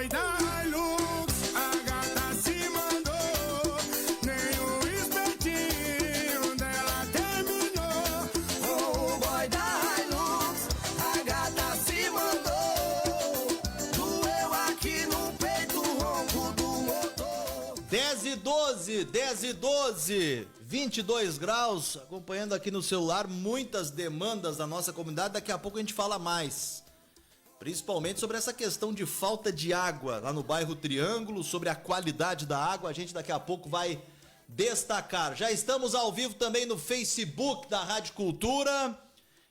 boy da Hilux, a gata se mandou, nem um instantinho dela terminou. O boy da Hilux, a gata se mandou, doeu aqui no peito o ronco do motor. 10 e 12, 22 graus, acompanhando aqui no celular muitas demandas da nossa comunidade. Daqui a pouco a gente fala mais, principalmente sobre essa questão de falta de água lá no bairro Triângulo, sobre a qualidade da água, a gente daqui a pouco vai destacar. Já estamos ao vivo também no Facebook da Rádio Cultura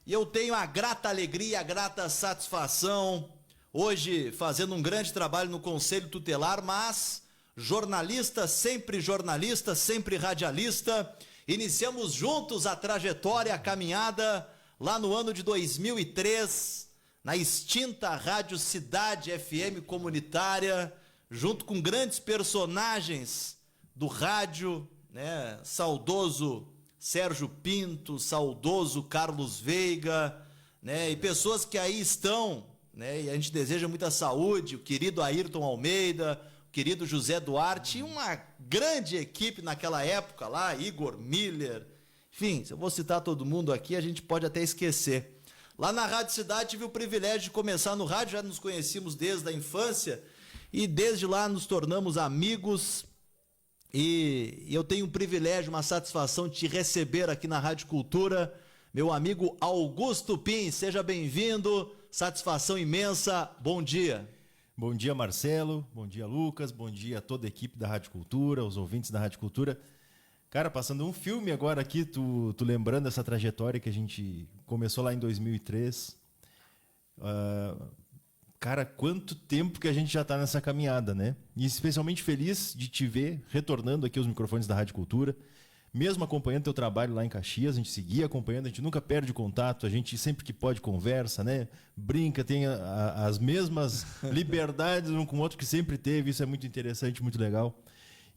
e eu tenho a grata alegria, a grata satisfação, hoje fazendo um grande trabalho no Conselho Tutelar, mas jornalista, sempre radialista. Iniciamos juntos a trajetória, a caminhada lá no ano de 2003, na extinta Rádio Cidade FM comunitária, junto com grandes personagens do rádio, né? Saudoso Sérgio Pinto, saudoso Carlos Veiga, né? E pessoas que aí estão, né? E a gente deseja muita saúde, o querido Ayrton Almeida, querido José Duarte, e uma grande equipe naquela época lá, Igor Miller, enfim, se eu vou citar todo mundo aqui, a gente pode até esquecer. Lá na Rádio Cidade tive o privilégio de começar no rádio, já nos conhecíamos desde a infância, e desde lá nos tornamos amigos, e eu tenho um privilégio, uma satisfação de te receber aqui na Rádio Cultura, meu amigo Augusto Pim, seja bem-vindo, satisfação imensa, bom dia. Bom dia, Marcelo. Bom dia, Lucas. Bom dia a toda a equipe da Rádio Cultura, os ouvintes da Rádio Cultura. Cara, passando um filme agora aqui, tu lembrando essa trajetória que a gente começou lá em 2003. Cara, quanto tempo que a gente já está nessa caminhada, né? E especialmente feliz de te ver retornando aqui aos microfones da Rádio Cultura. Mesmo acompanhando teu trabalho lá em Caxias, a gente seguia acompanhando, a gente nunca perde contato, a gente sempre que pode conversa, né? Brinca, tem as mesmas liberdades um com o outro que sempre teve, isso é muito interessante, muito legal.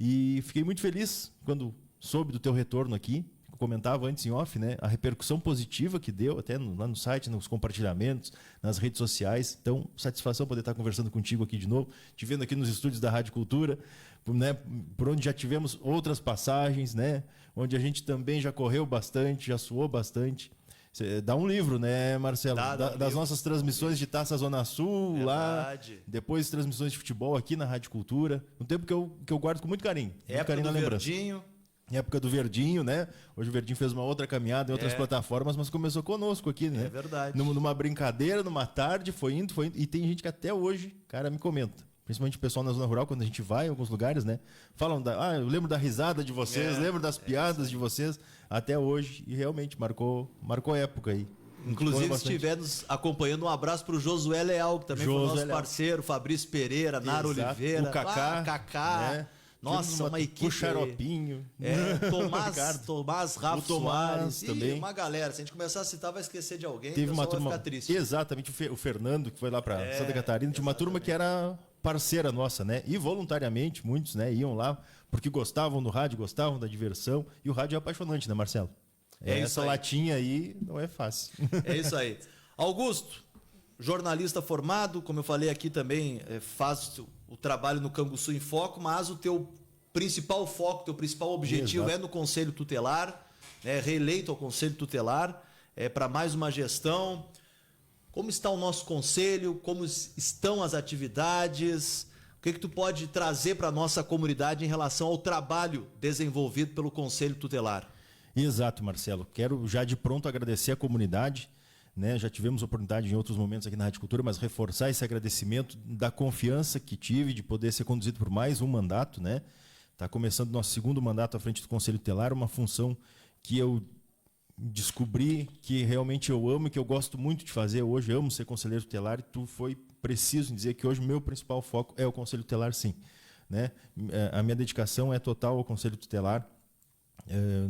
E fiquei muito feliz quando soube do teu retorno aqui, eu comentava antes em off, né? A repercussão positiva que deu, até lá no site, nos compartilhamentos, nas redes sociais. Então, satisfação poder estar conversando contigo aqui de novo, te vendo aqui nos estúdios da Rádio Cultura, né? Por onde já tivemos outras passagens, né? Onde a gente também já correu bastante, já suou bastante. Dá um livro, né, Marcelo? Das nossas transmissões de Taça Zona Sul, verdade. Lá. Depois transmissões de futebol aqui na Rádio Cultura. Um tempo que eu guardo com muito carinho. Época do Verdinho. Época do Verdinho, né? Hoje o Verdinho fez uma outra caminhada em outras plataformas, mas começou conosco aqui, né? É verdade. Numa brincadeira, numa tarde, foi indo. E tem gente que até hoje, cara, me comenta. Principalmente o pessoal na zona rural, quando a gente vai em alguns lugares, né? Falam, eu lembro da risada de vocês, lembro das piadas de vocês, até hoje, e realmente marcou época aí. Inclusive, se estiver nos acompanhando, um abraço para o Josué Leal, que também foi nosso parceiro, Fabrício Pereira, Nara Oliveira, o Kaká, né? Nossa, uma equipe. O Xaropinho. Tomás, Rafa Soares também. Uma galera. Se a gente começar a citar, vai esquecer de alguém. Teve uma turma. Vai ficar triste. Exatamente, o Fernando, que foi lá para Santa Catarina, tinha uma turma que era parceira nossa, né? E voluntariamente, muitos, né, iam lá porque gostavam do rádio, gostavam da diversão. E o rádio é apaixonante, né, Marcelo? Essa latinha aí não é fácil. É isso aí. Augusto, jornalista formado, como eu falei aqui também, faz o trabalho no Canguçu em Foco, mas o teu principal foco, teu principal objetivo é no Conselho Tutelar, né, reeleito ao Conselho Tutelar, para mais uma gestão. Como está o nosso conselho? Como estão as atividades? O que tu pode trazer para a nossa comunidade em relação ao trabalho desenvolvido pelo Conselho Tutelar? Exato, Marcelo. Quero já de pronto agradecer a comunidade, né? Já tivemos oportunidade em outros momentos aqui na Rádio Cultura, mas reforçar esse agradecimento da confiança que tive de poder ser conduzido por mais um mandato, né? Está começando o nosso segundo mandato à frente do Conselho Tutelar, uma função que eu descobri que realmente eu amo e que eu gosto muito de fazer hoje. Eu amo ser conselheiro tutelar e tu foi preciso em dizer que hoje o meu principal foco é o Conselho Tutelar, sim, né? A minha dedicação é total ao Conselho Tutelar.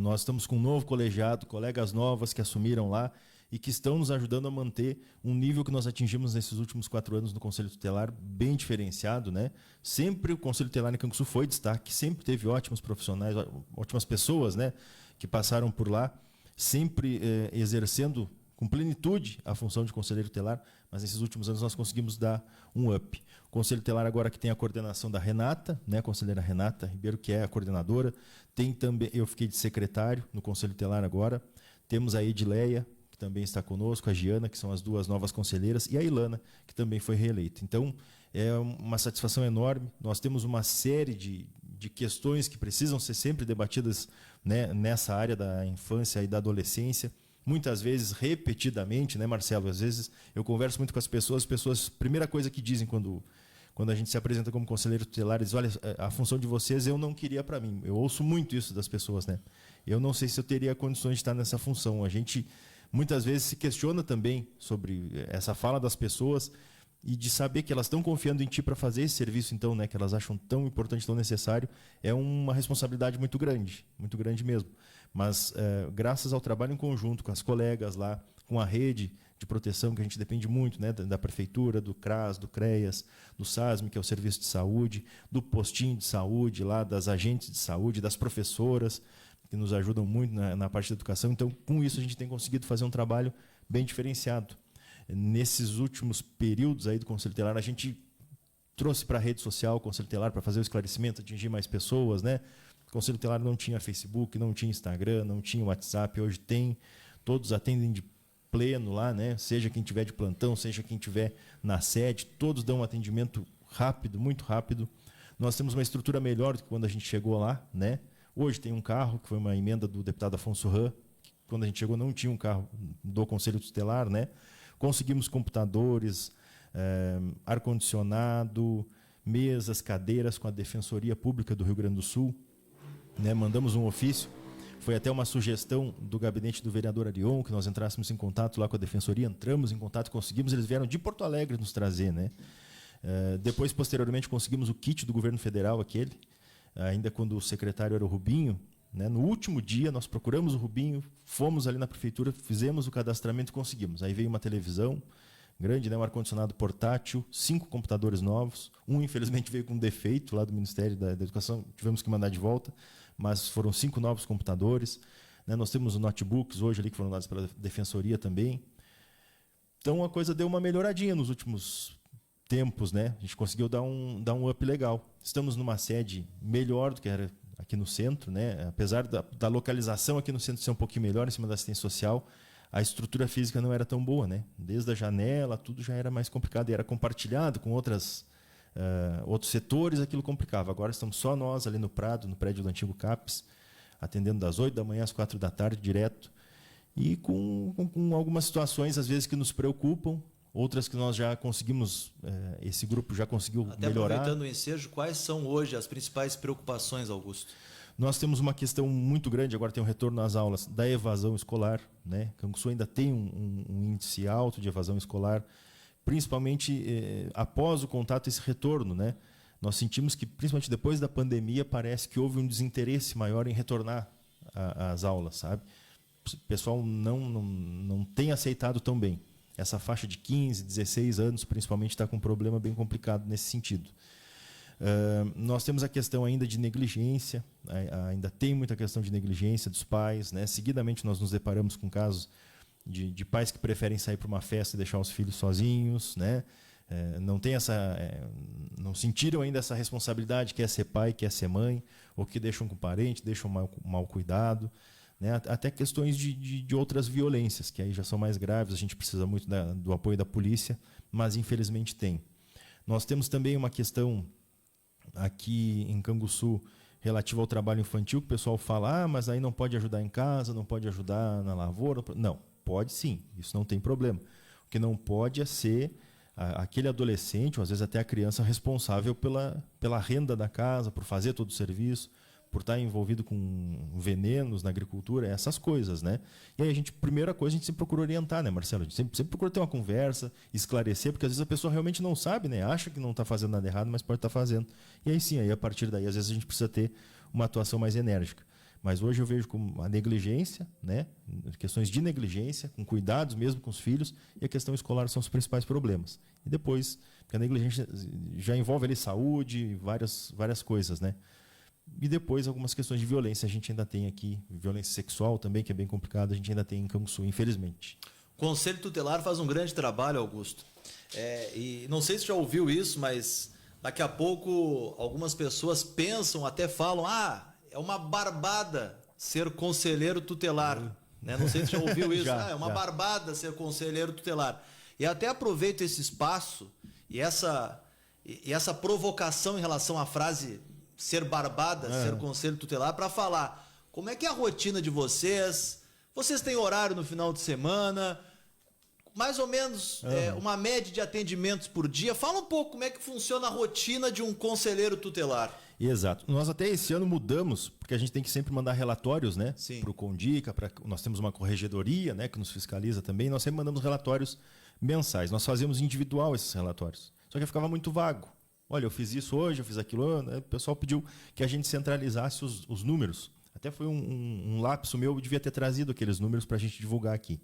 Nós estamos com um novo colegiado, colegas novas que assumiram lá e que estão nos ajudando a manter um nível que nós atingimos nesses últimos 4 anos no Conselho Tutelar bem diferenciado, né? Sempre o Conselho Tutelar em Canguçu foi destaque, sempre teve ótimos profissionais, ótimas pessoas, né, que passaram por lá, sempre exercendo com plenitude a função de conselheiro tutelar, mas nesses últimos anos nós conseguimos dar um up. Conselho Tutelar agora que tem a coordenação da Renata, né, a conselheira Renata Ribeiro, que é a coordenadora. Tem também, eu fiquei de secretário no Conselho Tutelar agora. Temos a Edileia, que também está conosco, a Giana, que são as duas novas conselheiras, e a Ilana, que também foi reeleita. Então, é uma satisfação enorme. Nós temos uma série de questões que precisam ser sempre debatidas, né, nessa área da infância e da adolescência. Muitas vezes, repetidamente, né, Marcelo? Às vezes eu converso muito com as pessoas, primeira coisa que dizem quando a gente se apresenta como conselheiro tutelar, eles dizem, olha, a função de vocês eu não queria para mim. Eu ouço muito isso das pessoas, né? Eu não sei se eu teria condições de estar nessa função. A gente muitas vezes se questiona também sobre essa fala das pessoas e de saber que elas estão confiando em ti para fazer esse serviço, então, né, que elas acham tão importante, tão necessário, é uma responsabilidade muito grande mesmo. Mas, graças ao trabalho em conjunto com as colegas lá, com a rede de proteção, que a gente depende muito, né, da Prefeitura, do CRAS, do CREAS, do SASM, que é o Serviço de Saúde, do postinho de saúde, lá, das agentes de saúde, das professoras, que nos ajudam muito na parte da educação. Então, com isso, a gente tem conseguido fazer um trabalho bem diferenciado. Nesses últimos períodos aí do Conselho Tutelar, a gente trouxe para a rede social o Conselho Tutelar para fazer o esclarecimento, atingir mais pessoas, né? O Conselho Tutelar não tinha Facebook, não tinha Instagram, não tinha WhatsApp, hoje tem. Todos atendem de pleno lá, né? Seja quem tiver de plantão, seja quem tiver na sede, todos dão um atendimento rápido, muito rápido. Nós temos uma estrutura melhor do que quando a gente chegou lá, né? Hoje tem um carro, que foi uma emenda do deputado Afonso Ram, que quando a gente chegou não tinha um carro do Conselho Tutelar, né? Conseguimos computadores, ar-condicionado, mesas, cadeiras com a Defensoria Pública do Rio Grande do Sul, né? Mandamos um ofício, foi até uma sugestão do gabinete do vereador Arion, que nós entrássemos em contato lá com a Defensoria, entramos em contato, conseguimos, eles vieram de Porto Alegre nos trazer, né? Depois, posteriormente, conseguimos o kit do governo federal, aquele, ainda quando o secretário era o Rubinho, né? No último dia, nós procuramos o Rubinho, fomos ali na prefeitura, fizemos o cadastramento e conseguimos. Aí veio uma televisão grande, né? Um ar-condicionado portátil, 5 computadores novos. Um, infelizmente, veio com defeito lá do Ministério da Educação, tivemos que mandar de volta, mas foram 5 novos computadores, né? Nós temos notebooks hoje ali que foram dados pela Defensoria também. Então, a coisa deu uma melhoradinha nos últimos tempos, né? A gente conseguiu dar um up legal. Estamos numa sede melhor do que era aqui no centro, né? Apesar da localização aqui no centro ser um pouquinho melhor, em cima da assistência social, a estrutura física não era tão boa, né? Desde a janela, tudo já era mais complicado, e era compartilhado com outros setores, aquilo complicava. Agora estamos só nós ali no Prado, no prédio do antigo CAPES, atendendo das 8 da manhã às 4 da tarde, direto, e com algumas situações, às vezes, que nos preocupam, outras que nós já conseguimos, esse grupo já conseguiu Até melhorar. Aproveitando o ensejo, quais são hoje as principais preocupações, Augusto? Nós temos uma questão muito grande, agora tem um retorno às aulas, da evasão escolar, né? Canguçu ainda tem um índice alto de evasão escolar, principalmente após o contato, esse retorno, né? Nós sentimos que, principalmente depois da pandemia, parece que houve um desinteresse maior em retornar às aulas, sabe? O pessoal não tem aceitado tão bem. Essa faixa de 15, 16 anos, principalmente, está com um problema bem complicado nesse sentido. Nós temos a questão ainda de negligência, ainda tem muita questão de negligência dos pais, né? Seguidamente nós nos deparamos com casos de pais que preferem sair para uma festa e deixar os filhos sozinhos, né? Não sentiram ainda essa responsabilidade que é ser pai, que é ser mãe, ou que deixam com o parente, deixam mal cuidado, né? Até questões de outras violências, que aí já são mais graves, a gente precisa muito do apoio da polícia, mas infelizmente tem. Nós temos também uma questão aqui em Canguçu relativa ao trabalho infantil, que o pessoal fala, mas aí não pode ajudar em casa, não pode ajudar na lavoura. Não, pode sim, isso não tem problema. O que não pode é ser aquele adolescente, ou às vezes até a criança, responsável pela renda da casa, por fazer todo o serviço, por estar envolvido com venenos na agricultura, essas coisas, né? E aí primeira coisa, a gente sempre procura orientar, né, Marcelo? A gente sempre procura ter uma conversa, esclarecer, porque às vezes a pessoa realmente não sabe, né? Acha que não está fazendo nada errado, mas pode estar fazendo. E aí sim, a partir daí, às vezes a gente precisa ter uma atuação mais enérgica. Mas hoje eu vejo como a negligência, né? Questões de negligência, com cuidados mesmo com os filhos, e a questão escolar são os principais problemas. E depois, porque a negligência já envolve ali saúde, várias coisas, né? E depois algumas questões de violência a gente ainda tem aqui, violência sexual também, que é bem complicado, a gente ainda tem em Canguçu, infelizmente. O Conselho Tutelar faz um grande trabalho, Augusto. E não sei se já ouviu isso, mas Daqui a pouco, algumas pessoas pensam, até falam, é uma barbada ser conselheiro tutelar. Né? Não sei se você já ouviu isso. É uma barbada ser conselheiro tutelar. E até aproveito esse espaço e essa provocação em relação à frase ser barbada, ser conselheiro tutelar, para falar como é que é a rotina de vocês. Vocês têm horário no final de semana? Mais ou menos uma média de atendimentos por dia. Fala um pouco como é que funciona a rotina de um conselheiro tutelar. Exato. Nós até esse ano mudamos, porque a gente tem que sempre mandar relatórios, né? Para o Condica, nós temos uma corregedoria, né, que nos fiscaliza também. Nós sempre mandamos relatórios mensais. Nós fazemos individual esses relatórios. Só que ficava muito vago. Olha, eu fiz isso hoje, eu fiz aquilo. Né? O pessoal pediu que a gente centralizasse os números. Até foi um lapso meu, eu devia ter trazido aqueles números para a gente divulgar aqui.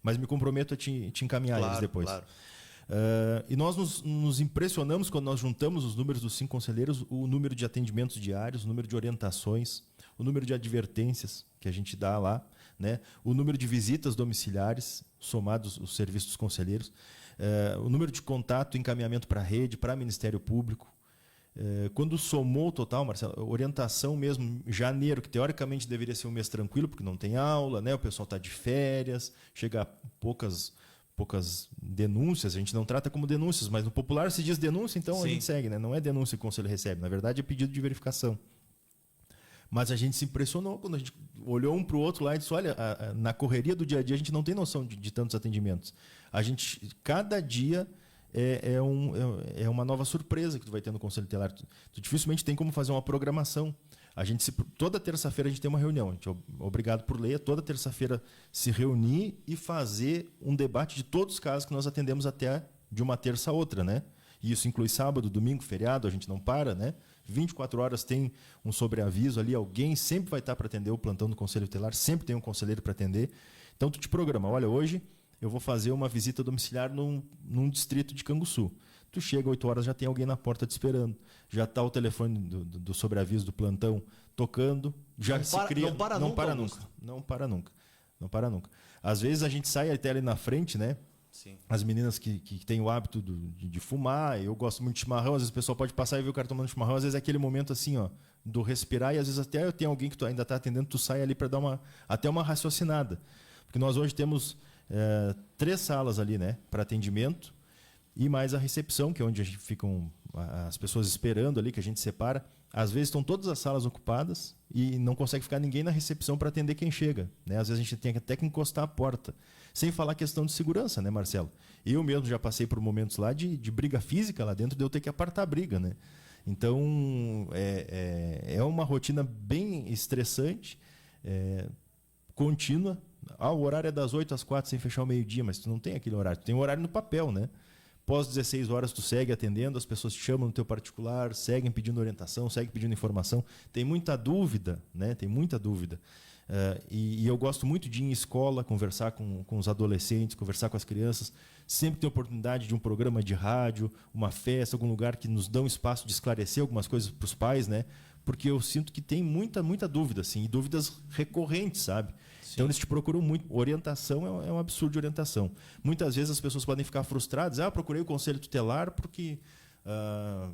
Mas me comprometo a te encaminhar eles depois. Claro. E nós nos impressionamos quando nós juntamos os números dos 5 conselheiros, o número de atendimentos diários, o número de orientações, o número de advertências que a gente dá lá, né? O número de visitas domiciliares, somados os serviços dos conselheiros, o número de contato e encaminhamento para a rede, para o Ministério Público. Quando somou o total, Marcelo, orientação mesmo, janeiro, que teoricamente deveria ser um mês tranquilo, porque não tem aula, né? O pessoal está de férias, chega a poucas denúncias, a gente não trata como denúncias, mas no popular se diz denúncia, então a gente segue, né? Não é denúncia que o conselho recebe, na verdade é pedido de verificação. Mas a gente se impressionou quando a gente olhou um para o outro lá e disse, olha, na correria do dia a dia a gente não tem noção de tantos atendimentos. Cada dia é uma nova surpresa que tu vai ter no Conselho Tutelar. Tu dificilmente tem como fazer uma programação. Toda terça-feira a gente tem uma reunião. A gente é obrigado por lei, toda terça-feira se reunir e fazer um debate de todos os casos que nós atendemos até de uma terça a outra, né? E isso inclui sábado, domingo, feriado, a gente não para, né? 24 horas tem um sobreaviso ali, alguém sempre vai estar para atender o plantão do Conselho Tutelar, sempre tem um conselheiro para atender. Então tu te programa, olha, hoje eu vou fazer uma visita domiciliar num distrito de Canguçu. Tu chega 8 horas, já tem alguém na porta te esperando. Já está o telefone do sobreaviso do plantão tocando. Já não para nunca. Às vezes a gente sai até ali na frente, né? Sim. As meninas que têm o hábito de fumar, eu gosto muito de chimarrão, às vezes o pessoal pode passar e ver o cara tomando chimarrão, às vezes é aquele momento assim, ó, do respirar, e às vezes até tem alguém que tu ainda está atendendo, tu sai ali para dar até uma raciocinada. Porque nós hoje temos 3 salas ali, né, para atendimento, e mais a recepção, que é onde ficam as pessoas esperando ali, que a gente separa. Às vezes estão todas as salas ocupadas e não consegue ficar ninguém na recepção para atender quem chega, né? Às vezes a gente tem até que encostar a porta. Sem falar a questão de segurança, né, Marcelo? Eu mesmo já passei por momentos lá de briga física lá dentro, de eu ter que apartar a briga, né? Então, é uma rotina bem estressante, contínua. O horário é das 8 às 4 sem fechar o meio-dia, mas tu não tem aquele horário. Tu tem um horário no papel, né? Pós 16 horas tu segue atendendo, as pessoas te chamam no teu particular, seguem pedindo orientação, seguem pedindo informação. Tem muita dúvida, né? Tem muita dúvida. E eu gosto muito de ir em escola, conversar com os adolescentes, conversar com as crianças. Sempre tem oportunidade de um programa de rádio, uma festa, algum lugar que nos dá um espaço de esclarecer algumas coisas para os pais, né? Porque eu sinto que tem muita dúvida, assim, e dúvidas recorrentes, sabe? Sim. Então eles te procuram muito. Orientação é um absurdo de orientação. Muitas vezes as pessoas podem ficar frustradas. Eu procurei o Conselho Tutelar porque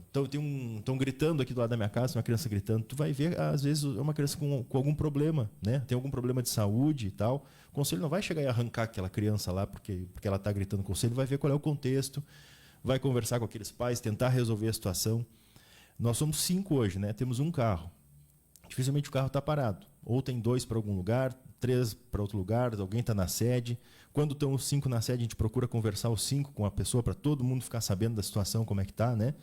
estão gritando aqui do lado da minha casa, uma criança gritando. Tu vai ver, às vezes, é uma criança com algum problema, né? Tem algum problema de saúde e tal. O conselho não vai chegar e arrancar aquela criança lá porque ela está gritando. O conselho vai ver qual é o contexto, vai conversar com aqueles pais, tentar resolver a situação. Nós somos 5 hoje, né? Temos um carro. Dificilmente o carro está parado. Ou tem 2 para algum lugar, 3 para outro lugar, alguém está na sede. Quando estão os 5 na sede, a gente procura conversar os 5 com a pessoa para todo mundo ficar sabendo da situação, como é que está, né?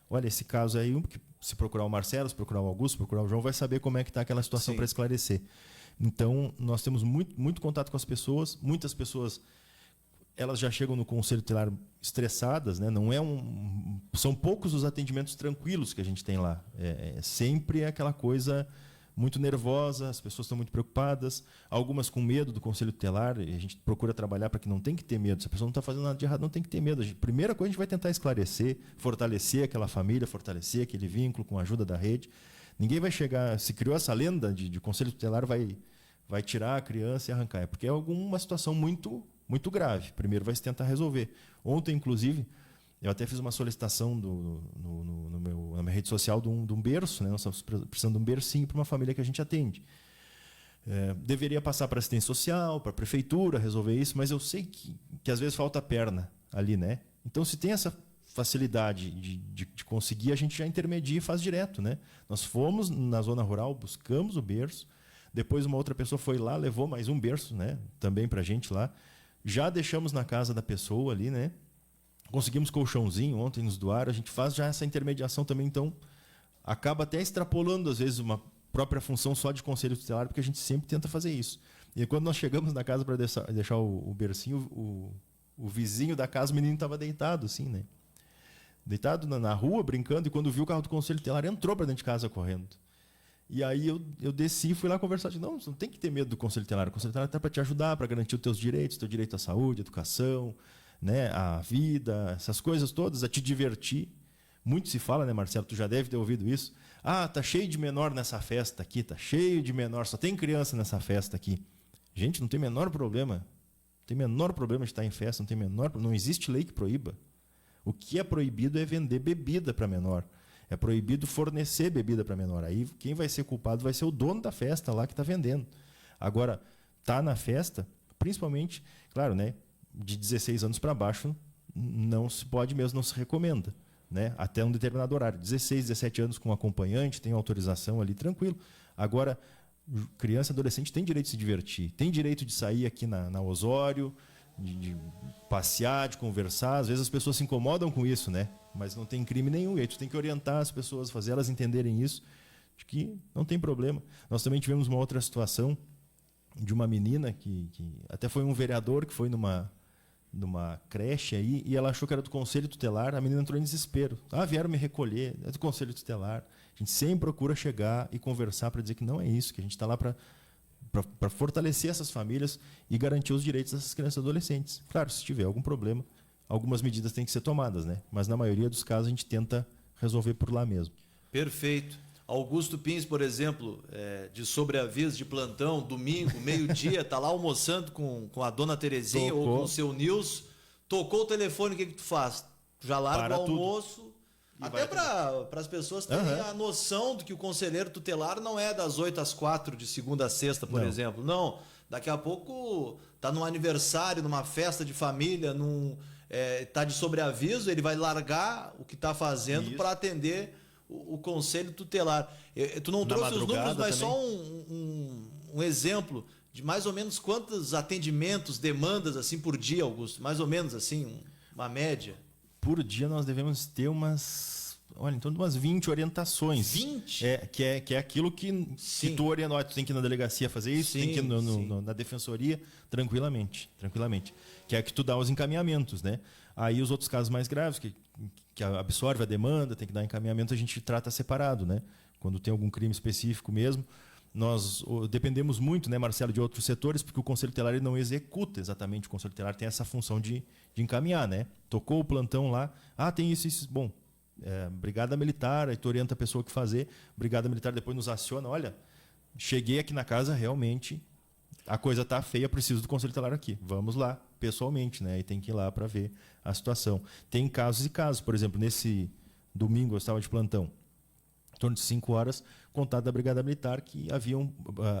Olha, esse caso aí, se procurar o Marcelo, se procurar o Augusto, se procurar o João, vai saber como é que está aquela situação para esclarecer. Então, nós temos muito contato com as pessoas. Muitas pessoas, elas já chegam no Conselho Tutelar estressadas, né? Não são poucos os atendimentos tranquilos que a gente tem lá. Sempre aquela coisa muito nervosa, as pessoas estão muito preocupadas, algumas com medo do Conselho Tutelar, e a gente procura trabalhar para que não tem que ter medo. Se a pessoa não está fazendo nada de errado, não tem que ter medo. Primeira coisa, a gente vai tentar esclarecer, fortalecer aquela família, fortalecer aquele vínculo com a ajuda da rede. Ninguém vai chegar, se criou essa lenda de Conselho Tutelar, vai tirar a criança e arrancar. É porque é alguma situação muito grave. Primeiro vai se tentar resolver. Ontem, inclusive, eu até fiz uma solicitação no meu rede social de um berço, né? Nós estamos precisando de um bercinho para uma família que a gente atende. Deveria passar para assistência social, para a prefeitura, resolver isso, mas eu sei que às vezes falta perna ali, né? Então, se tem essa facilidade de conseguir, a gente já intermedia e faz direto, né? Nós fomos na zona rural, buscamos o berço, depois uma outra pessoa foi lá, levou mais um berço, né? Também para a gente lá. Já deixamos na casa da pessoa ali, né? Conseguimos colchãozinho, ontem nos doaram, a gente faz já essa intermediação também, então acaba até extrapolando, às vezes, uma própria função só de conselho tutelar, porque a gente sempre tenta fazer isso. E quando nós chegamos na casa para deixar o bercinho, o vizinho da casa, o menino estava deitado, assim, né? Deitado na rua, brincando, e quando viu o carro do conselho tutelar, entrou para dentro de casa correndo. E aí eu desci e fui lá conversar. Não, você não tem que ter medo do conselho tutelar. O conselho tutelar está para te ajudar, para garantir os teus direitos, teu direito à saúde, à educação, né, à vida, essas coisas todas, a te divertir. Muito se fala, né, Marcelo? Tu já deve ter ouvido isso. Ah, tá cheio de menor nessa festa aqui, tá cheio de menor, só tem criança nessa festa aqui. Gente, não tem menor problema. Não tem menor problema de estar em festa, não existe lei que proíba. O que é proibido é vender bebida para menor. É proibido fornecer bebida para menor. Aí quem vai ser culpado vai ser o dono da festa lá que está vendendo. Agora, tá na festa, principalmente, claro, né, de 16 anos para baixo, não se pode mesmo, não se recomenda, né, até um determinado horário. 16, 17 anos com acompanhante, tem autorização ali, tranquilo. Agora, criança e adolescente tem direito de se divertir, tem direito de sair aqui na Osório, de passear, de conversar. Às vezes as pessoas se incomodam com isso, né? Mas não tem crime nenhum. E aí tu tem que orientar as pessoas, fazer elas entenderem isso, de que não tem problema. Nós também tivemos uma outra situação de uma menina que até foi um vereador que foi numa creche aí, e ela achou que era do conselho tutelar. A menina entrou em desespero. Vieram me recolher, é do conselho tutelar. A gente sempre procura chegar e conversar para dizer que não é isso, que a gente está lá para fortalecer essas famílias e garantir os direitos dessas crianças e adolescentes. Claro, se tiver algum problema, algumas medidas têm que ser tomadas, né? Mas na maioria dos casos a gente tenta resolver por lá mesmo. Perfeito. Augusto Pins, por exemplo, de sobreaviso de plantão, domingo, meio-dia, está lá almoçando com a dona Terezinha ou com o seu Nilson, tocou o telefone, o que tu faz? Já larga o almoço. Até para as pessoas terem a noção de que o conselheiro tutelar não é das 8 às 4 de segunda a sexta, por exemplo. Não, daqui a pouco está num aniversário, numa festa de família, tá de sobreaviso, ele vai largar o que está fazendo para atender o conselho tutelar. Tu não trouxe os números, mas também. Só um exemplo de mais ou menos quantos atendimentos, demandas assim por dia, Augusto? Mais ou menos assim, uma média. Por dia nós devemos ter em torno de umas 20 orientações. 20? Que é aquilo que tu orienta. Tu tem que ir na delegacia fazer isso, tem que ir na defensoria, tranquilamente. Que é que tu dá os encaminhamentos, né? Aí os outros casos mais graves, que absorve a demanda, tem que dar encaminhamento, a gente trata separado, né? Quando tem algum crime específico mesmo. Nós dependemos muito, né, Marcelo, de outros setores, porque o Conselho Tutelar ele não executa exatamente. O Conselho Tutelar tem essa função de encaminhar, né? Tocou o plantão lá, tem isso. Bom, Brigada Militar, aí tu orienta a pessoa o que fazer, Brigada Militar depois nos aciona, olha, cheguei aqui na casa, realmente, a coisa tá feia, preciso do Conselho Tutelar aqui. Vamos lá, pessoalmente, né? E tem que ir lá para ver a situação. Tem casos e casos, por exemplo, nesse domingo eu estava de plantão, em torno de 5 horas, contato da Brigada Militar que haviam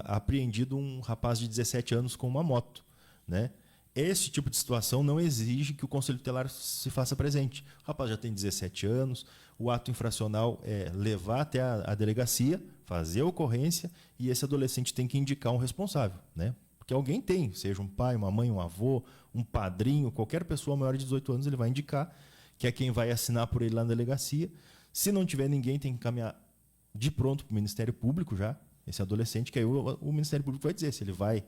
apreendido um rapaz de 17 anos com uma moto, né? Esse tipo de situação não exige que o Conselho Tutelar se faça presente. O rapaz já tem 17 anos, o ato infracional é levar até a delegacia, fazer a ocorrência, e esse adolescente tem que indicar um responsável, né? Porque alguém tem, seja um pai, uma mãe, um avô, um padrinho, qualquer pessoa maior de 18 anos, ele vai indicar, que é quem vai assinar por ele lá na delegacia. Se não tiver ninguém, tem que encaminhar de pronto para o Ministério Público já, esse adolescente, que aí o Ministério Público vai dizer se ele vai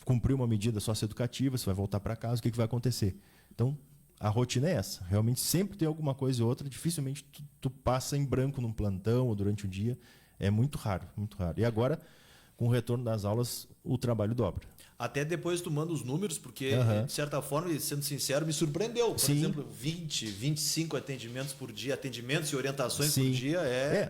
cumprir uma medida socioeducativa, se vai voltar para casa, o que vai acontecer. Então, a rotina é essa. Realmente sempre tem alguma coisa ou outra, dificilmente tu passa em branco num plantão ou durante o dia. É muito raro, muito raro. E agora, com o retorno das aulas, o trabalho dobra. Até depois tu manda os números, porque, de certa forma, e sendo sincero, me surpreendeu. Por exemplo, 20, 25 atendimentos por dia, atendimentos e orientações por dia,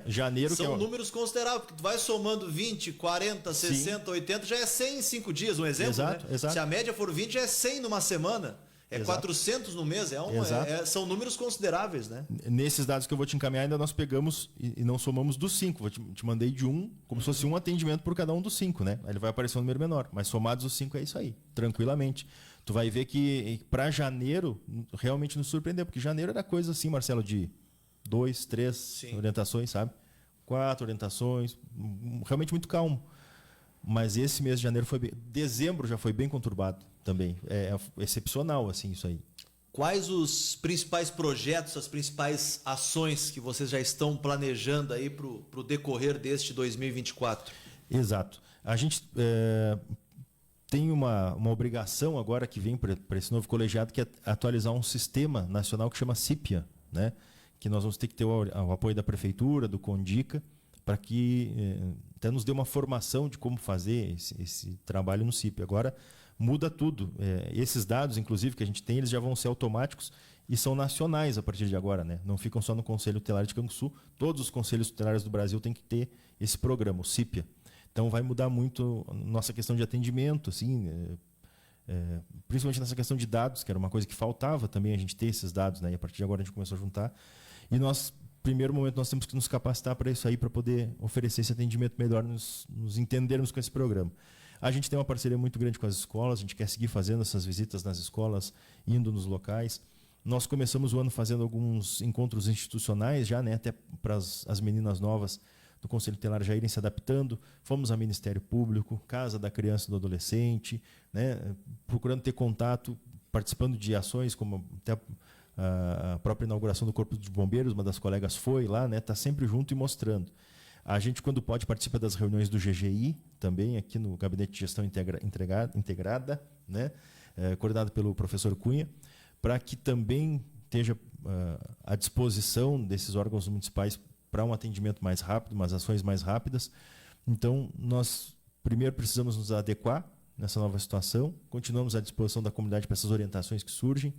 janeiro são números consideráveis, porque tu vai somando 20, 40, 60, 80, já é 100 em 5 dias, um exemplo, exato, né? Exato. Se a média for 20, já é 100 numa semana. É Exato. 400 no mês, Exato. são números consideráveis, né? Nesses dados que eu vou te encaminhar, ainda nós pegamos e não somamos dos 5. Te mandei de um, como se fosse um atendimento por cada um dos 5, né? Aí ele vai aparecer um número menor. Mas somados os 5 é isso aí, tranquilamente. Tu vai ver que para janeiro realmente nos surpreendeu, porque janeiro era coisa assim, Marcelo, de 2, 3 Sim. orientações, sabe? 4 orientações, realmente muito calmo. Mas esse mês de janeiro foi bem. Dezembro já foi bem conturbado também. É excepcional, assim, isso aí. Quais os principais projetos, as principais ações que vocês já estão planejando aí para o decorrer deste 2024? Exato. A gente tem uma obrigação agora que vem para esse novo colegiado, que é atualizar um sistema nacional que chama CIPIA, né? Que nós vamos ter que ter o apoio da Prefeitura, do CONDICA, para que até nos dê uma formação de como fazer esse trabalho no CIPIA. Agora muda tudo. Esses dados, inclusive, que a gente tem, eles já vão ser automáticos e são nacionais a partir de agora, né? Não ficam só no Conselho Tutelar de Canguçu. Todos os conselhos tutelares do Brasil têm que ter esse programa, o CIPIA. Então vai mudar muito a nossa questão de atendimento, assim, principalmente nessa questão de dados, que era uma coisa que faltava também a gente ter esses dados, né? E a partir de agora a gente começou a juntar. E nós, primeiro momento, nós temos que nos capacitar para isso aí, para poder oferecer esse atendimento melhor, nos entendermos com esse programa. A gente tem uma parceria muito grande com as escolas, a gente quer seguir fazendo essas visitas nas escolas, indo nos locais. Nós começamos o ano fazendo alguns encontros institucionais já, né, até para as meninas novas do Conselho Tutelar já irem se adaptando. Fomos ao Ministério Público, Casa da Criança e do Adolescente, né, procurando ter contato, participando de ações como até a própria inauguração do Corpo de Bombeiros, uma das colegas foi lá, né, tá sempre junto e mostrando. A gente, quando pode, participa das reuniões do GGI, também aqui no Gabinete de Gestão Integrada, né, coordenado pelo professor Cunha, para que também esteja à disposição desses órgãos municipais para um atendimento mais rápido, umas ações mais rápidas. Então, nós primeiro precisamos nos adequar nessa nova situação, continuamos à disposição da comunidade para essas orientações que surgem.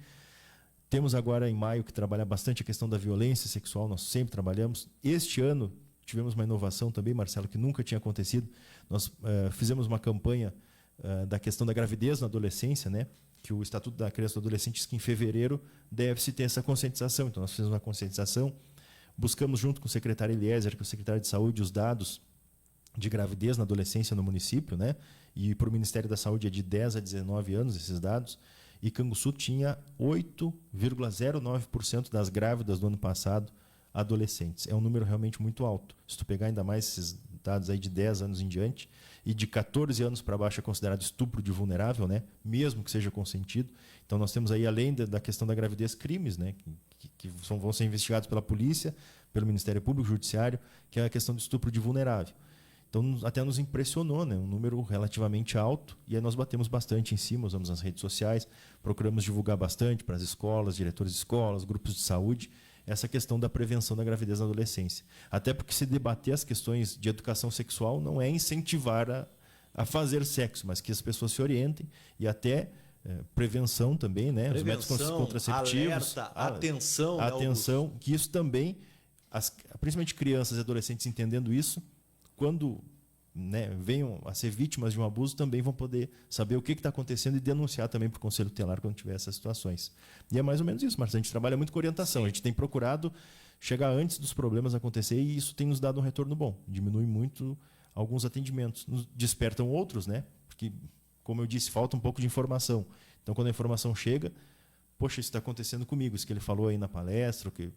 Temos agora, em maio, que trabalhar bastante a questão da violência sexual, nós sempre trabalhamos. Este ano, tivemos uma inovação também, Marcelo, que nunca tinha acontecido. Nós fizemos uma campanha da questão da gravidez na adolescência, né? Que o Estatuto da Criança e do Adolescente diz que em fevereiro deve-se ter essa conscientização. Então, nós fizemos uma conscientização, buscamos junto com o secretário Eliezer, com o secretário de Saúde, os dados de gravidez na adolescência no município, né? E para o Ministério da Saúde é de 10 a 19 anos esses dados. E Canguçu tinha 8,09% das grávidas do ano passado adolescentes. É um número realmente muito alto. Se tu pegar ainda mais esses dados aí de 10 anos em diante, e de 14 anos para baixo é considerado estupro de vulnerável, né? Mesmo que seja consentido. Então nós temos aí, além da questão da gravidez, crimes, né? que vão ser investigados pela polícia, pelo Ministério Público, Judiciário, que é a questão do estupro de vulnerável. Então até nos impressionou, né? Um número relativamente alto, e aí nós batemos bastante em cima, usamos as redes sociais, procuramos divulgar bastante para as escolas, diretores de escolas, grupos de saúde, essa questão da prevenção da gravidez na adolescência. Até porque se debater as questões de educação sexual não é incentivar a fazer sexo, mas que as pessoas se orientem e até prevenção também, né? Prevenção, os métodos contraceptivos. alerta, atenção. Atenção, que isso também, principalmente crianças e adolescentes entendendo isso, quando, né, venham a ser vítimas de um abuso, também vão poder saber o que está acontecendo e denunciar também para o Conselho Tutelar quando tiver essas situações. E é mais ou menos isso, Marcelo. A gente trabalha muito com orientação. Sim. A gente tem procurado chegar antes dos problemas acontecer e isso tem nos dado um retorno bom. Diminui muito alguns atendimentos. Nos despertam outros, né? Porque, como eu disse, falta um pouco de informação. Então, quando a informação chega, poxa, isso está acontecendo comigo. Isso que ele falou aí na palestra, que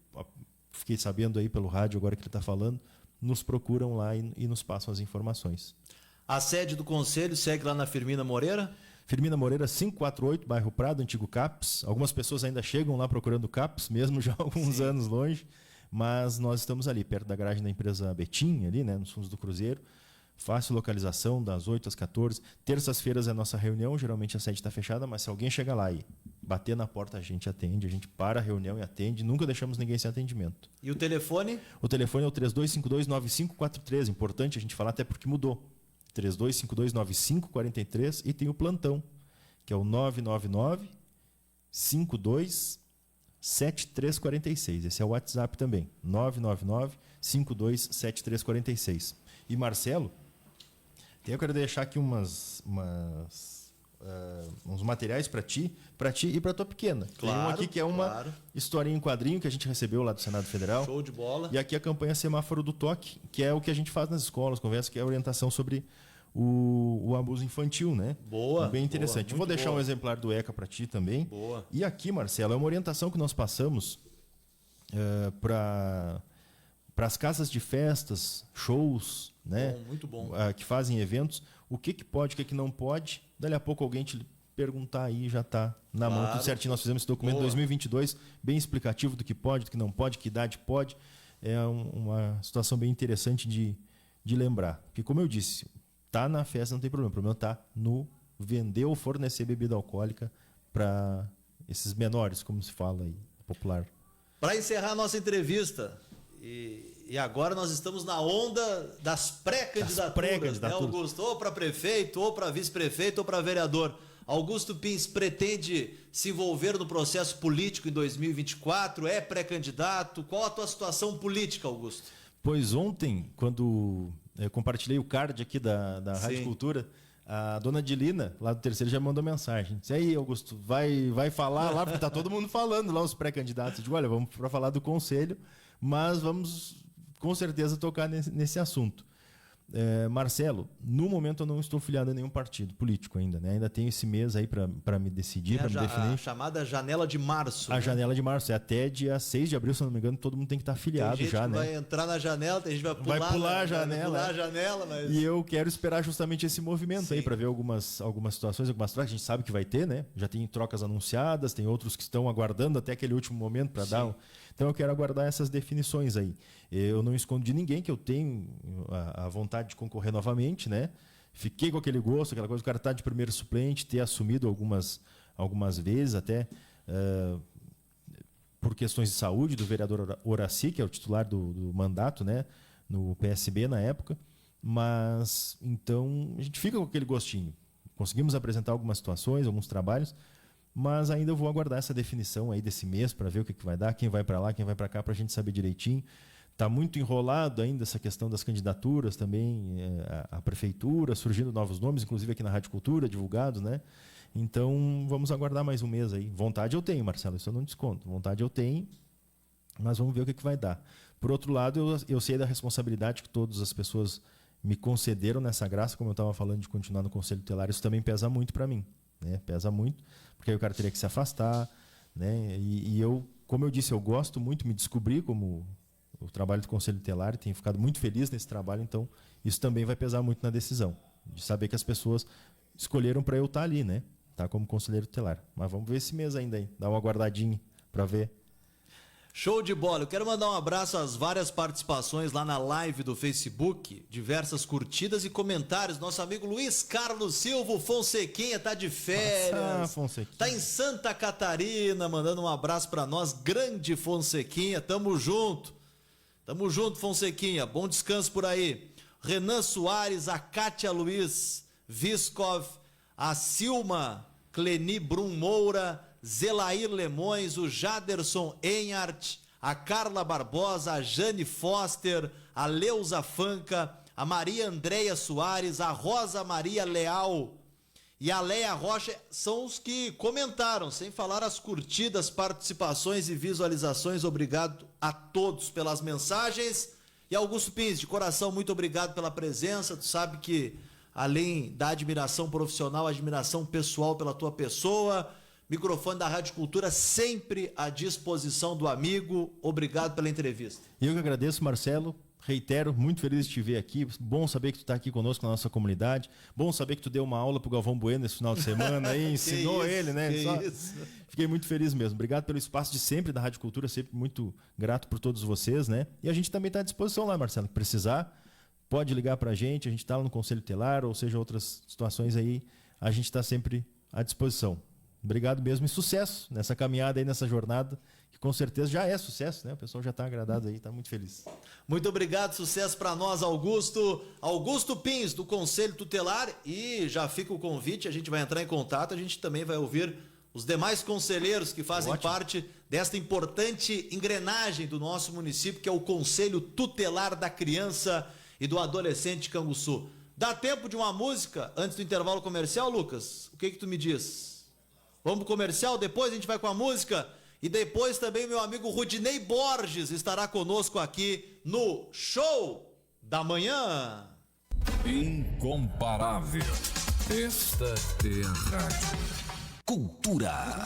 fiquei sabendo aí pelo rádio agora que ele está falando, nos procuram lá e nos passam as informações. A sede do Conselho segue lá na Firmina Moreira? Firmina Moreira, 548, bairro Prado, antigo CAPS. Algumas pessoas ainda chegam lá procurando CAPS, mesmo já há alguns anos longe, mas nós estamos ali, perto da garagem da empresa Betim, ali, né, nos fundos do Cruzeiro. Fácil localização, das 8 às 14. Terças-feiras é a nossa reunião, geralmente a sede está fechada, mas se alguém chegar lá e bater na porta, a gente atende, a gente para a reunião e atende, nunca deixamos ninguém sem atendimento. E o telefone? O telefone é o 3252-9543, importante a gente falar até porque mudou. 3252-9543 e tem o plantão, que é o 999-52-7346. Esse é o WhatsApp também, 999-52-7346. E Marcelo, eu quero deixar aqui uns materiais para ti e para tua pequena. Tem um Claro, aqui que é uma claro. historinha em quadrinho que a gente recebeu lá do Senado Federal. Show de bola. E aqui a campanha Semáforo do Toque, que é o que a gente faz nas escolas, conversa, que é a orientação sobre o abuso infantil, né? Boa, Bem interessante. boa, Vou muito deixar boa. um exemplar do ECA para ti também. Boa. E aqui, Marcelo, é uma orientação que nós passamos para as casas de festas, shows, né? Bom, muito bom. Que fazem eventos, o que pode, o que não pode. Dali a pouco alguém te perguntar aí, já está na mão, Claro. tudo certinho. Nós fizemos esse documento em Boa. 2022, bem explicativo do que pode, do que não pode, que idade pode. É uma situação bem interessante de lembrar. Porque, como eu disse, tá na festa, não tem problema. O problema está no vender ou fornecer bebida alcoólica para esses menores, como se fala aí, popular. Para encerrar a nossa entrevista, e agora nós estamos na onda das pré-candidaturas, né, Augusto? Ou para prefeito, ou para vice-prefeito, ou para vereador. Augusto Pins pretende se envolver no processo político em 2024? É pré-candidato? Qual a tua situação política, Augusto? Pois ontem, quando eu compartilhei o card aqui da Rádio Sim. Cultura, a dona Dilina, lá do Terceiro, já mandou mensagem. Disse, aí, Augusto, vai falar lá, porque tá todo mundo falando lá, os pré-candidatos. Eu digo, olha, vamos para falar do conselho, mas vamos com certeza tocar nesse assunto. Marcelo, no momento eu não estou filiado a nenhum partido político ainda, né? Ainda tenho esse mês aí para me decidir, para me definir. A chamada janela de março. A né? janela de março é até dia 6 de abril, se não me engano, todo mundo tem que estar Tem filiado gente já, que né? vai entrar na janela, tem gente que vai pular, a janela. Vai pular a janela, mas... E eu quero esperar justamente esse movimento aí Sim. para ver algumas situações, algumas trocas. A gente sabe que vai ter, né? Já tem trocas anunciadas, tem outros que estão aguardando até aquele último momento para dar. Então eu quero aguardar essas definições aí. Eu não escondo de ninguém que eu tenho a vontade de concorrer novamente, né? Fiquei com aquele gosto, aquela coisa, o cara tá de primeiro suplente, ter assumido algumas vezes até por questões de saúde do vereador Horaci, que é o titular do mandato, né? No PSB na época. Mas, então, a gente fica com aquele gostinho. Conseguimos apresentar algumas situações, alguns trabalhos, mas ainda eu vou aguardar essa definição aí desse mês para ver o que vai dar, quem vai para lá, quem vai para cá, para a gente saber direitinho. Está muito enrolado ainda essa questão das candidaturas também, a prefeitura, surgindo novos nomes, inclusive aqui na Rádio Cultura, divulgados, né? Então, vamos aguardar mais um mês aí. Vontade eu tenho, Marcelo, isso eu não desconto. Vontade eu tenho, mas vamos ver o que vai dar. Por outro lado, eu sei da responsabilidade que todas as pessoas me concederam nessa graça, como eu estava falando, de continuar no Conselho Tutelar. Isso também pesa muito para mim, né? Pesa muito, porque aí o cara teria que se afastar, né? E eu, como eu disse, eu gosto muito, me descobri como o trabalho do Conselho Tutelar e tenho ficado muito feliz nesse trabalho, então isso também vai pesar muito na decisão, de saber que as pessoas escolheram para eu estar ali, né? Tá como conselheiro tutelar. Mas vamos ver esse mês ainda aí, dar uma guardadinha para ver. Show de bola. Eu quero mandar um abraço às várias participações lá na live do Facebook, diversas curtidas e comentários. Nosso amigo Luiz Carlos Silva, o Fonsequinha, tá de férias. Fonsequinha. Tá em Santa Catarina, mandando um abraço pra nós. Grande Fonsequinha, tamo junto. Tamo junto, Fonsequinha. Bom descanso por aí. Renan Soares, a Kátia Luiz Viskov, a Silma Cleni Brum Moura, Zelair Lemões, o Jaderson Enhart, a Carla Barbosa, a Jane Foster, a Leusa Fanca, a Maria Andréia Soares, a Rosa Maria Leal e a Leia Rocha são os que comentaram, sem falar as curtidas, participações e visualizações. Obrigado a todos pelas mensagens. E Augusto Pins, de coração, muito obrigado pela presença. Tu sabe que, além da admiração profissional, admiração pessoal pela tua pessoa, microfone da Rádio Cultura sempre à disposição do amigo. Obrigado pela entrevista. Eu que agradeço, Marcelo. Reitero, muito feliz de te ver aqui. Bom saber que tu está aqui conosco na nossa comunidade. Bom saber que tu deu uma aula pro Galvão Bueno esse final de semana aí, ensinou isso, ele, né? isso. Fiquei muito feliz mesmo. Obrigado pelo espaço de sempre da Rádio Cultura, sempre muito grato por todos vocês, né? E a gente também está à disposição lá, Marcelo. Se precisar, pode ligar pra gente. A gente está lá no Conselho Tutelar, ou seja, outras situações aí, a gente está sempre à disposição. Obrigado mesmo e sucesso nessa caminhada aí, nessa jornada, que com certeza já é sucesso, né? O pessoal já está agradado aí, está muito feliz. Muito obrigado, sucesso para nós, Augusto. Augusto Pins, do Conselho Tutelar. E já fica o convite, a gente vai entrar em contato, a gente também vai ouvir os demais conselheiros que fazem parte desta importante engrenagem do nosso município, que é o Conselho Tutelar da Criança e do Adolescente de Canguçu. Dá tempo de uma música antes do intervalo comercial, Lucas? O que tu me diz? Vamos pro comercial, depois a gente vai com a música e depois também meu amigo Rudinei Borges estará conosco aqui no Show da Manhã. Incomparável. Esta é a rádio. Cultura.